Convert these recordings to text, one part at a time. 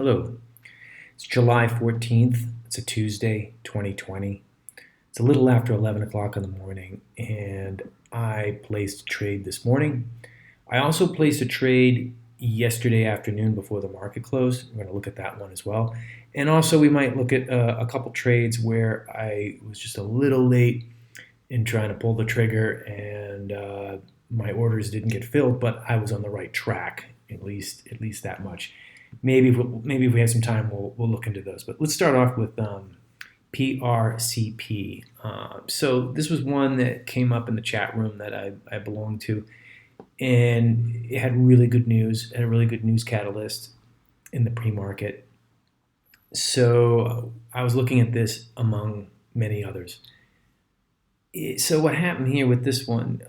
Hello, it's July 14th. It's a Tuesday, 2020. It's a little after 11 o'clock in the morning, and I placed a trade this morning. I also placed a trade yesterday afternoon before the market closed. We're going to look at that one as well. And also, we might look at a couple trades where I was just a little late in trying to pull the trigger, and my orders didn't get filled, but I was on the right track, at least that much. Maybe if we have some time, we'll look into those. But let's start off with PRCP. So this was one that came up in the chat room that I belong to, and it had really good news, had a really good news catalyst in the pre-market. So I was looking at this among many others. So what happened here with this one,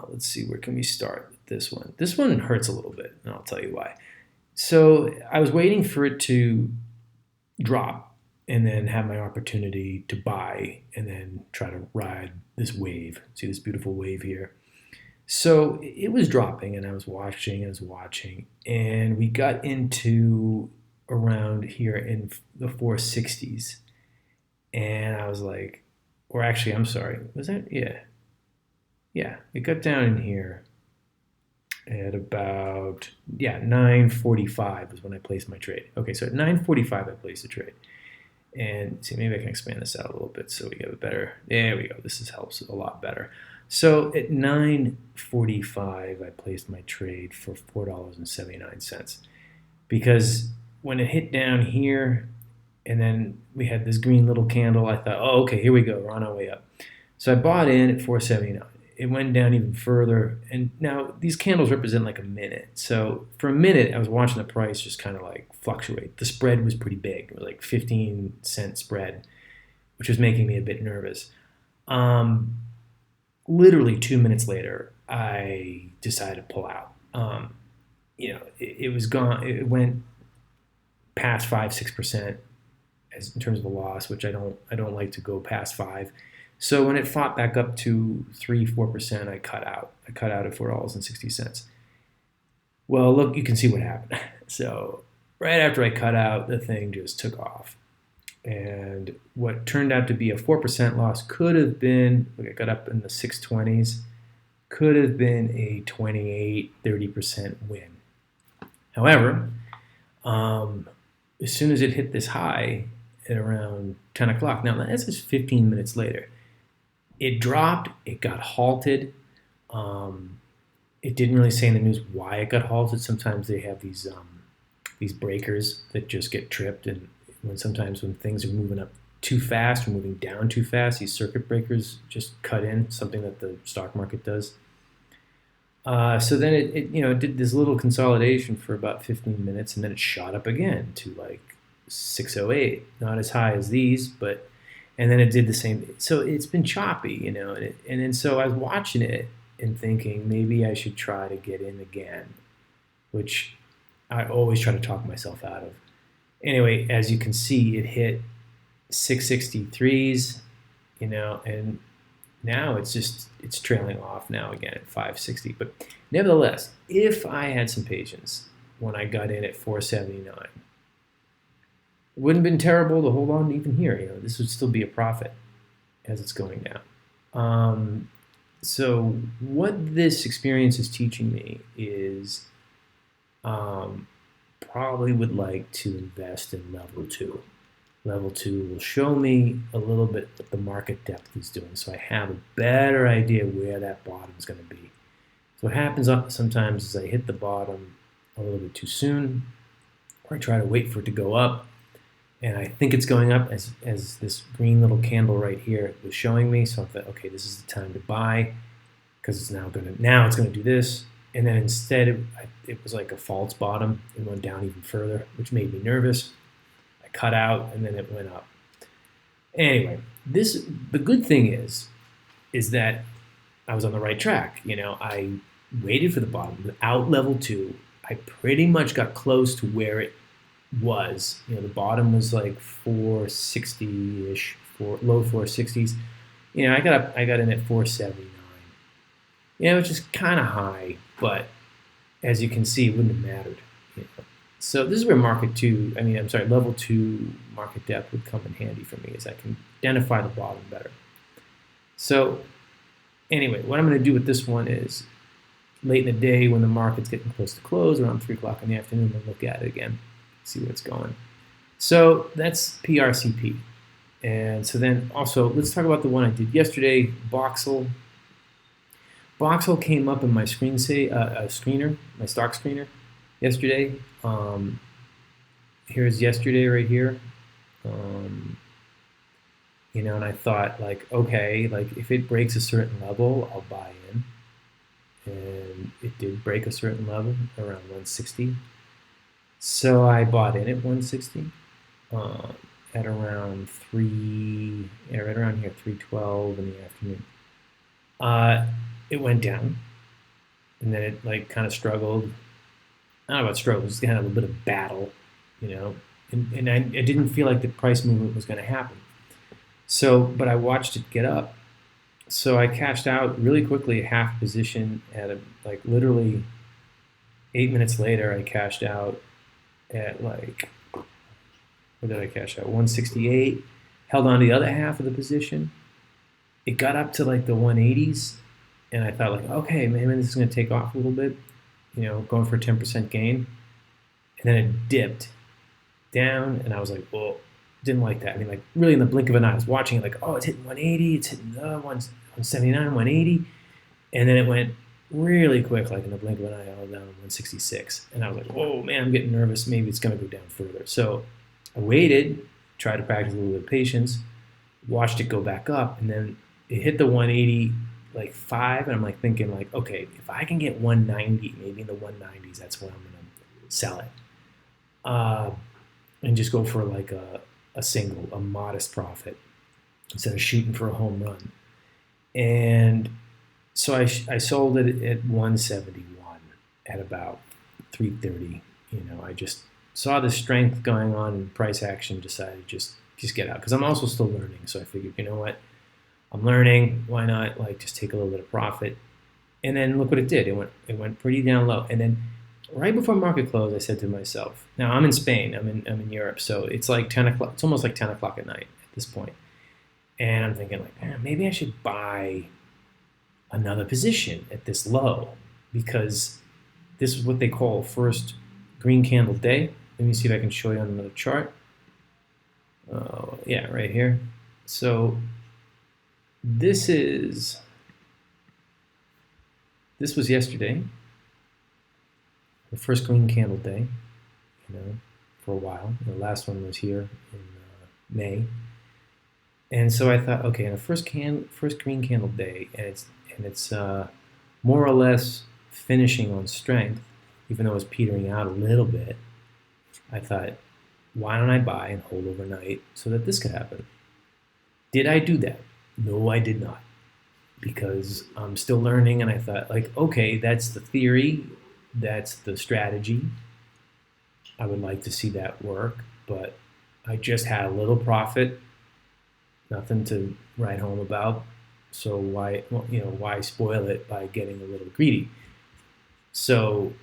let's see, where can we start with this one? This one hurts a little bit, and I'll tell you why. So I was waiting for it to drop and then have my opportunity to buy and then try to ride this wave. See this beautiful wave here? So it was dropping, and I was watching, and we got into around here in the 460s. And I was like, or actually, I'm sorry, was that? Yeah, it got down in here at about 9:45 was when I placed my trade. Okay, so at 9:45 I placed the trade, and see, maybe I can expand this out a little bit so we get a better. There we go. Helps a lot better. So at 9:45 I placed my trade for $4.79 because when it hit down here, and then we had this green little candle, I thought, oh, okay, here we go. We're on our way up. So I bought in at 479. It went down even further, and now these candles represent like a minute. So for a minute, I was watching the price just kind of like fluctuate. The spread was pretty big. It was like 15-cent spread, which was making me a bit nervous. Literally 2 minutes later, I decided to pull out. It was gone. It went past 5-6% as in terms of the loss, which I don't like to go past 5. So when it fought back up to 3-4%, I cut out. I cut out at $4.60. Well, look, you can see what happened. So right after I cut out, the thing just took off. And what turned out to be a 4% loss could have been, look, I got up in the 620s, could have been a 28-30% win. However, as soon as it hit this high at around 10 o'clock, now that's just 15 minutes later, it dropped, it got halted. It didn't really say in the news why it got halted. Sometimes they have these breakers that just get tripped, and sometimes when things are moving up too fast or moving down too fast, these circuit breakers just cut in, something that the stock market does. So then it did this little consolidation for about 15 minutes, and then it shot up again to like 608. Not as high as these, and then it did the same. So it's been choppy, and then so I was watching it and thinking maybe I should try to get in again, which I always try to talk myself out of. Anyway, as you can see, it hit 663s, and now it's trailing off now again at 560. But nevertheless, if I had some patience when I got in at 479, it wouldn't have been terrible to hold on even here. This would still be a profit as it's going down. So what this experience is teaching me is probably would like to invest in level 2. Level 2 will show me a little bit what the market depth is doing, so I have a better idea where that bottom is going to be. So what happens sometimes is I hit the bottom a little bit too soon, or I try to wait for it to go up, and I think it's going up as this green little candle right here was showing me. So I thought, okay, this is the time to buy because it's now it's going to do this. And then instead, it was like a false bottom. It went down even further, which made me nervous. I cut out, and then it went up. Anyway, the good thing is that I was on the right track. I waited for the bottom without level 2. I pretty much got close to where it was. The bottom was like 460-ish, low 460s. I got in at 479. Which is kind of high, but as you can see, it wouldn't have mattered. So this is where level 2 market depth would come in handy for me, as I can identify the bottom better. So anyway, what I'm going to do with this one is late in the day when the market's getting close to close, around 3 o'clock in the afternoon, I'll look at it again, see where it's going. So that's PRCP. And so then also, let's talk about the one I did yesterday, BOXL. BOXL came up in my screener, my stock screener yesterday. Here's yesterday right here. And I thought, like, okay, like if it breaks a certain level, I'll buy in. And it did break a certain level around 160. So I bought in at 160 at around right around here, 3:12 in the afternoon. It went down, and then it like kind of struggled. I don't know about struggle, just kind of a bit of battle, and I didn't feel like the price movement was going to happen. So, but I watched it get up. So I cashed out really quickly, a half position like literally 8 minutes later. I cashed out at like, what did I cash out? 168. Held on to the other half of the position. It got up to like the 180s, and I thought, like, okay, maybe this is going to take off a little bit, going for a 10% gain. And then it dipped down, and I was like, well, didn't like that. I mean, like, really in the blink of an eye, I was watching it like, oh, it's hitting 180, it's hitting 179, 180. And then it went really quick, like in the blink of an eye, all down to 166. And I was like, whoa, man, I'm getting nervous. Maybe it's going to go down further. So I waited, tried to practice a little bit of patience, watched it go back up, and then it hit the 180 like 5, and I'm like thinking, like, okay, if I can get 190, maybe in the 190s, that's when I'm going to sell it. And just go for like a modest profit instead of shooting for a home run. And so I sold it at 171 at about 330. I just saw the strength going on in price action, decided just get out, because I'm also still learning. So I figured, you know what, I'm learning, why not like just take a little bit of profit. And then look what it did. It went pretty down low. And then right before market close, I said to myself, now I'm in Spain, I'm in Europe, so it's like 10 o'clock, it's almost like 10 o'clock at night at this point. And I'm thinking, like, man, maybe I should buy another position at this low, because this is what they call first green candle day. Let me see if I can show you on another chart. Oh, yeah, right here. So this was yesterday, the first green candle day, for a while. The last one was here in May. And so I thought, okay, in the first green candle day, and it's more or less finishing on strength, even though it's petering out a little bit. I thought, why don't I buy and hold overnight so that this could happen? Did I do that? No, I did not, because I'm still learning. And I thought, like, okay, that's the theory, that's the strategy. I would like to see that work, but I just had a little profit, nothing to write home about. So why spoil it by getting a little greedy? So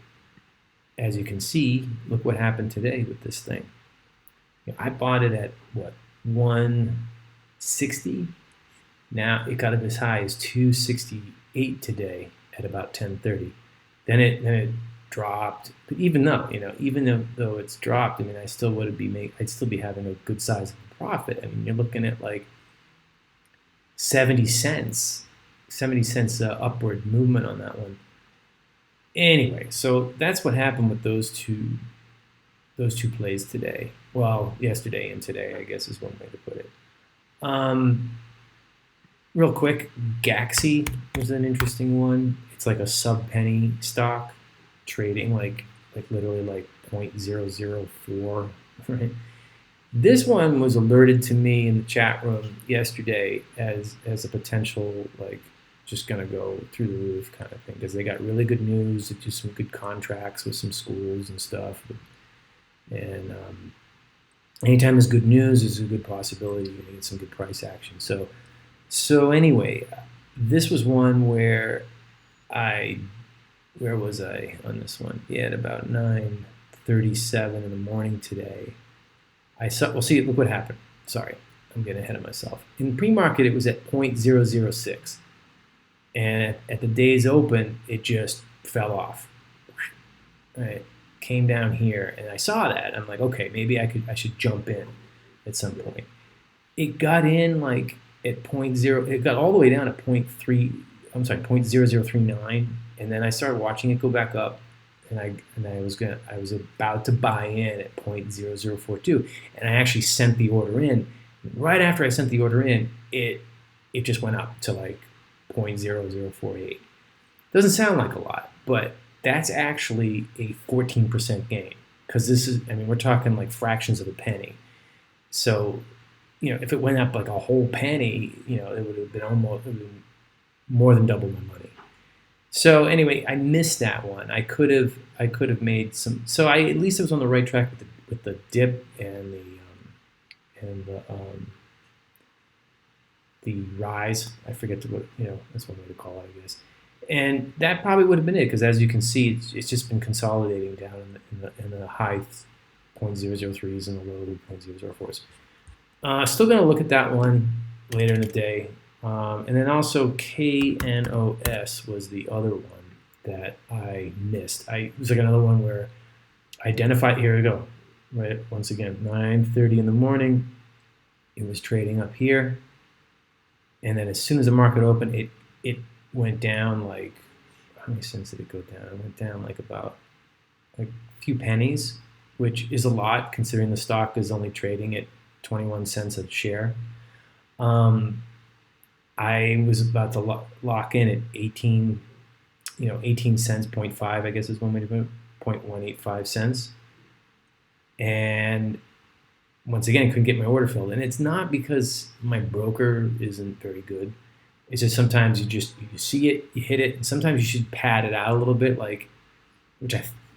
as you can see, look what happened today with this thing. I bought it at what, 160. Now it got up as high as 268 today at about 10:30. Then it dropped. But even though it's dropped, I mean, I'd still be having a good size of profit. I mean, you're looking at like 70 cents upward movement on that one. Anyway, so that's what happened with those two plays today. Well, yesterday and today, I guess, is one way to put it. Real quick, GAXY was an interesting one. It's like a sub-penny stock, trading like literally like 0.004. Right? This one was alerted to me in the chat room yesterday as a potential, like, just going to go through the roof kind of thing, because they got really good news. They do some good contracts with some schools and stuff. And anytime there's good news, there's a good possibility you're going to get some good price action. So anyway, this was one where was I on this one? Yeah, at about 9:30. 9:37 in the morning today. I saw, well, see, look what happened. Sorry, I'm getting ahead of myself. In pre-market, it was at 0.006. And at the day's open, it just fell off. Right, came down here, and I saw that. I'm like, okay, maybe I should jump in at some point. It got in like at 0.0. It got all the way down at 0.3. I'm sorry, 0.0039, and then I started watching it go back up, and I was about to buy in at 0.0042, and I actually sent the order in. Right after I sent the order in, it just went up to like 0.0048. Doesn't sound like a lot, but that's actually a 14% gain, because this is, I mean, we're talking like fractions of a penny. So, if it went up like a whole penny, it would have been more than double my money. So anyway, I missed that one. I could have made some. So at least I was on the right track with the dip and the rise. I forget that's one way to call it, I guess. And that probably would have been it, because as you can see, it's just been consolidating down in the high 0.003s and the low 0.004s. Still going to look at that one later in the day. And then also KNOS was the other one that I missed. It was like another one where I identified, here we go, right? Once again, 9:30 in the morning, it was trading up here. And then as soon as the market opened, it went down like, how many cents did it go down? It went down like about a few pennies, which is a lot considering the stock is only trading at 21 cents a share. I was about to lock in at 18 cents, 0.5, I guess is one way to put it, 0.185 cents. And once again, couldn't get my order filled. And it's not because my broker isn't very good. It's just sometimes you see it, you hit it, and sometimes you should pad it out a little bit, but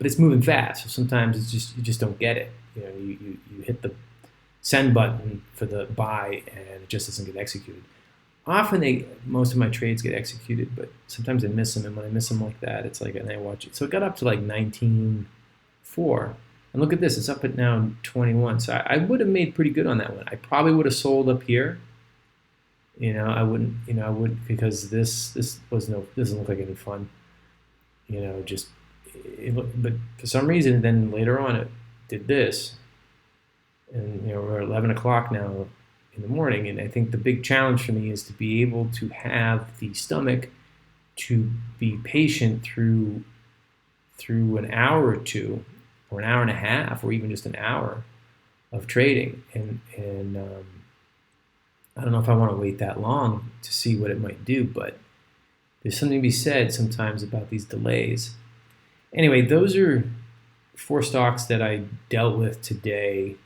it's moving fast. So sometimes you just don't get it. You hit the send button for the buy, and it just doesn't get executed. Often most of my trades get executed, but sometimes I miss them, and when I miss them like that, it's like, and I watch it. So it got up to like 19.4, and look at this, it's up at now 21. So I would have made pretty good on that one. I probably would have sold up here. I wouldn't, because this doesn't look like any fun. But for some reason, then later on it did this, and we're at 11 o'clock now in the morning, and I think the big challenge for me is to be able to have the stomach to be patient through an hour or two, or an hour and a half, or even just an hour of trading, and I don't know if I want to wait that long to see what it might do, but there's something to be said sometimes about these delays. Anyway, those are 4 stocks that I dealt with today.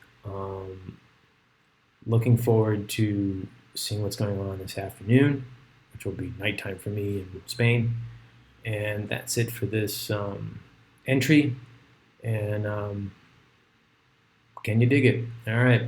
Looking forward to seeing what's going on this afternoon, which will be nighttime for me in Spain. And that's it for this entry. And can you dig it? All right.